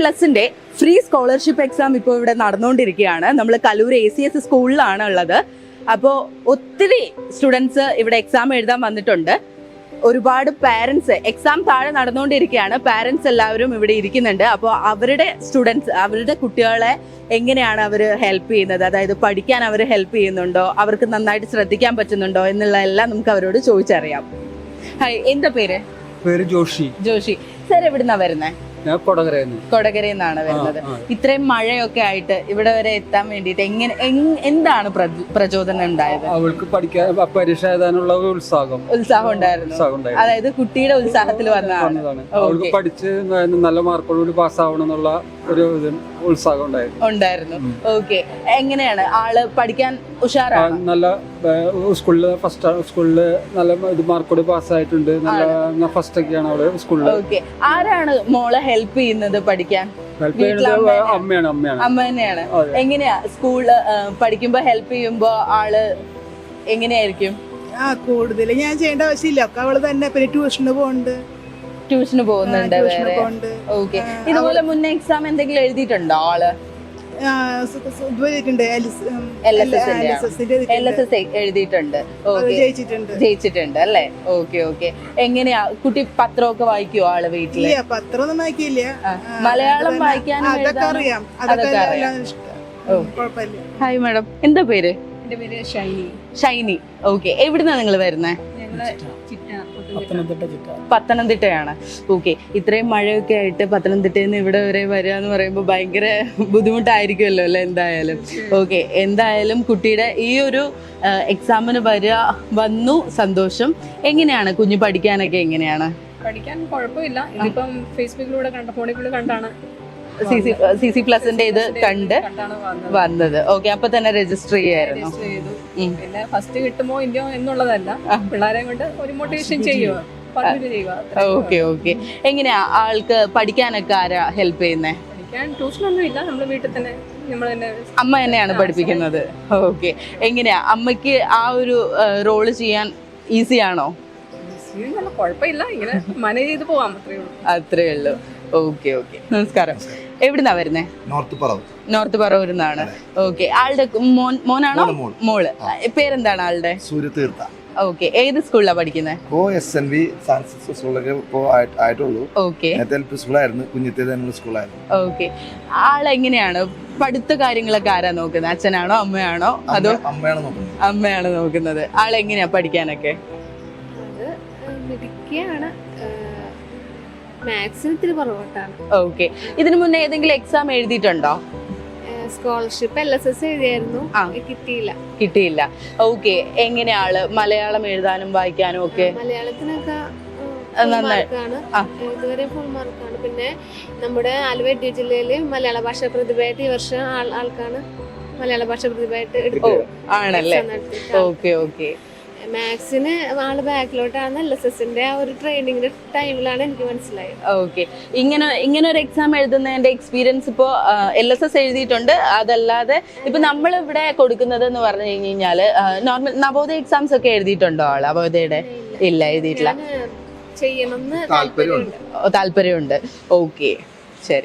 പ്ലസിന്റെ free scholarship exam ഇപ്പോൾ ഇവിടെ നടന്നുകൊണ്ടിരിക്കുകയാണ്. നമ്മൾ കലൂർ ACS സ്കൂളിലാണ് ഉള്ളത്. അപ്പോൾ ഒത്തിരി സ്റ്റുഡൻസ് ഇവിടെ എക്സാം എഴുതാൻ വന്നിട്ടുണ്ട്. ഒരുപാട് പാരൻസ്, എക്സാം താഴെ നടന്നുകൊണ്ടിരിക്കുകയാണ്, പാരൻസ് എല്ലാവരും ഇവിടെ ഇരിക്കുന്നുണ്ട്. അപ്പോൾ അവരുടെ സ്റ്റുഡൻസ്, അവരുടെ കുട്ടികളെ എങ്ങനെയാണ് അവർ ഹെൽപ്പ് ചെയ്യുന്നത്, അതായത് പഠിക്കാൻ അവർ ഹെൽപ്പ് ചെയ്യുന്നുണ്ടോ, അവർക്ക് നന്നായിട്ട് ശ്രദ്ധിക്കാൻ പറ്റുന്നുണ്ടോ എന്നുള്ള എല്ലാം നമുക്ക് അവരോട് ചോദിച്ചറിയാം. ഹായ്, എന്താ പേര്? ജോഷി. ജോഷി സാർ എവിടുന്നാ വരുന്നത്? ഞാൻ കൊടകരയിൽ നിന്നാണ് വരുന്നത്. ഇത്രയും മഴയൊക്കെ ആയിട്ട് ഇവിടെ വരെ എത്താൻ വേണ്ടിയിട്ട് എന്താണ് പ്രചോദനം ഉണ്ടായത്? അവൾക്ക് പഠിക്കാൻ പരീക്ഷ എഴുതാനുള്ള ഉത്സാഹം ഉണ്ടായിരുന്നു. അതായത് കുട്ടിയുടെ ഉത്സാഹത്തിൽ വന്നതാണ്. അവൾക്ക് പഠിച്ച് നല്ല മാർക്കോടുകൂടി പാസ്സാവണം എന്നുള്ള ഒരു ഉത്സാഹം ഉണ്ടായിരുന്നു. ഓക്കെ, എങ്ങനെയാണ് ആള് പഠിക്കാൻ ഉഷാറാണ്? നല്ല സ്കൂളില് നല്ല മാർക്കോട് പാസ്സായിട്ടുണ്ട്. നല്ല ഫസ്റ്റ് ഒക്കെയാണ് അവള് സ്കൂളിൽ. ഓക്കെ, ആരാണ് മോളെ ഹെൽപ്പ് ചെയ്യുന്നത് പഠിക്കാൻ? അമ്മ തന്നെയാണ്. എങ്ങനെയാ സ്കൂളില് പഠിക്കുമ്പോ ഹെൽപ്പ് ചെയ്യുമ്പോ ആള് എങ്ങനെയായിരിക്കും? കൂടുതൽ ഞാൻ ചെയ്യേണ്ട ആവശ്യമില്ല, അവള് തന്നെ. പിന്നെ ട്യൂഷന് പോകുന്നുണ്ട് വേറെ. ഓക്കെ, ഇതുപോലെ മുന്നേ എക്സാം എന്തെങ്കിലും എഴുതിയിട്ടുണ്ടോ ആള്? LSS എഴുതിയിട്ടുണ്ട്. ജയിച്ചിട്ടുണ്ട് അല്ലേ? Okay okay. എങ്ങനെയാ കുട്ടി പത്രമൊക്കെ വായിക്കുവോ ആള് വീട്ടില്? പത്രമൊന്നും വായിക്കില്ല, മലയാളം വായിക്കാനും അതൊക്കെ അറിയാം. ഹായ് മാഡം, എന്താ പേര്? എന്റെ പേര് ഷൈനി. ഷൈനി. ഓക്കെ, എവിടുന്നാ നിങ്ങൾ വരുന്നേ? പത്തനംതിട്ടയാണ്. ഓക്കെ, ഇത്രയും മഴയൊക്കെ ആയിട്ട് പത്തനംതിട്ടയിൽ നിന്ന് ഇവിടെ വരെ വരിക എന്ന് പറയുമ്പോൾ ഭയങ്കര ബുദ്ധിമുട്ടായിരിക്കുമല്ലോ അല്ലേ? എന്തായാലും ഓക്കെ, എന്തായാലും കുട്ടിയുടെ ഈ ഒരു എക്സാമിന് വന്നു, സന്തോഷം. എങ്ങനെയാണ് കുഞ്ഞ് പഠിക്കാനൊക്കെ? എങ്ങനെയാണ് പഠിക്കാൻ? കുഴപ്പമില്ല. ഇതിപ്പം ഫേസ്ബുക്കിലൂടെ ഫോണിലൂടെ കണ്ടാണ് CC പ്ലസിന്റെ ഇത് കണ്ട് വന്നത്. ഓക്കെ, അപ്പൊ തന്നെ രജിസ്റ്റർ ചെയ്യായിരുന്നു. പിന്നെ ഫസ്റ്റ് കിട്ടുമോ ഇല്ലയോ എന്നുള്ളതല്ല, പിള്ളേരെ കൊണ്ട് ഒരു മോട്ടിവേഷൻ ചെയ്യുക. Okay okay. എങ്ങനെയാ ആൾക്ക് പഠിക്കാനൊക്കെ ആരാ ഹെൽപ്പ് ചെയ്യുന്നേ? പഠിക്കാൻ ട്യൂഷനൊന്നും ഇല്ല, നമ്മള് വീട്ടിൽ തന്നെ അമ്മ തന്നെയാണ് പഠിപ്പിക്കുന്നത്. ഓക്കെ, എങ്ങനെയാ അമ്മയ്ക്ക് ആ ഒരു റോള് ചെയ്യാൻ ഈസി ആണോ? കുഴപ്പമില്ല, ഇങ്ങനെ മാനേജ് ചെയ്ത് പോവാം, അത്രേ ഉള്ളൂ. Okay okay. നമസ്കാരം, എവിടുന്നാ വരുന്നേ? നോർത്ത് പറവൂരിൽ നിന്നാണ്. ഓക്കെ, ആളുടെ മോനാണോ മോള്? പേരെന്താണ് ആളുടെ? സൂര്യതീർത്ഥ. ഓക്കെ, ഏത് സ്കൂളിലാണ് പഠിക്കുന്നത്? SNV സ്കൂളിലൊക്കെ ആയിട്ടുള്ളൂ. ഓക്കെ, സ്കൂളായിരുന്നു, കുഞ്ഞിത്തെ സ്കൂളായിരുന്നു. ഓക്കെ, ആളെങ്ങനെയാണ് പഠിത്ത കാര്യങ്ങളൊക്കെ ആരാ നോക്കുന്നത്? അച്ഛനാണോ അമ്മയാണോ? അതോ? അമ്മയാണ് നോക്കുന്നത്. ആളെങ്ങനെയാ പഠിക്കാനൊക്കെ? മാത്സിന് ഇത്തിരി പുറകോട്ടാണ്. ഓക്കെ, ഇതിനു മുന്നേ ഏതെങ്കിലും എക്സാം എഴുതിയിട്ടുണ്ടോ? സ്കോളർഷിപ്പ് LSS എഴുതിയായിരുന്നു, കിട്ടിയില്ല. ഓക്കെ, എങ്ങനെയാ ആള് മലയാളം എഴുതാനും വായിക്കാനും ഒക്കെ? മലയാളത്തിനൊക്കെ ഇതുവരെ ഫുൾ മാർക്കാണ്. പിന്നെ നമ്മുടെ ആലുവ ജില്ലയില് മലയാള ഭാഷാ പ്രതിഭയായിട്ട് ഈ വർഷം ആൾക്കാണ് മലയാള ഭാഷാ പ്രതിഭയായിട്ട് ആണല്ലേ? Okay okay. മാത്സിന് ആള് ബാക്കിലോട്ടാണ്. LSSന്റെ ആ ഒരു ട്രെയിനിങ്ങിന്റെ ടൈമിലാണ് എനിക്ക് മനസ്സിലായത്. ഓക്കെ, ഇങ്ങനെ ഒരു എക്സാം എഴുതുന്നതിന്റെ എക്സ്പീരിയൻസ് ഇപ്പോ LSS എഴുതിയിട്ടുണ്ട്. അതല്ലാതെ ഇപ്പൊ നമ്മൾ ഇവിടെ കൊടുക്കുന്നത് എന്ന് പറഞ്ഞു കഴിഞ്ഞാല് നോർമൽ നവോദയ എക്സാംസ് ഒക്കെ എഴുതിയിട്ടുണ്ടോ ആള്? നവോദയയുടെ ഇല്ല, എഴുതിയിട്ടില്ല. ചെയ്യണമെന്ന് താല്പര്യമുണ്ട്. ഓക്കെ, ശരി.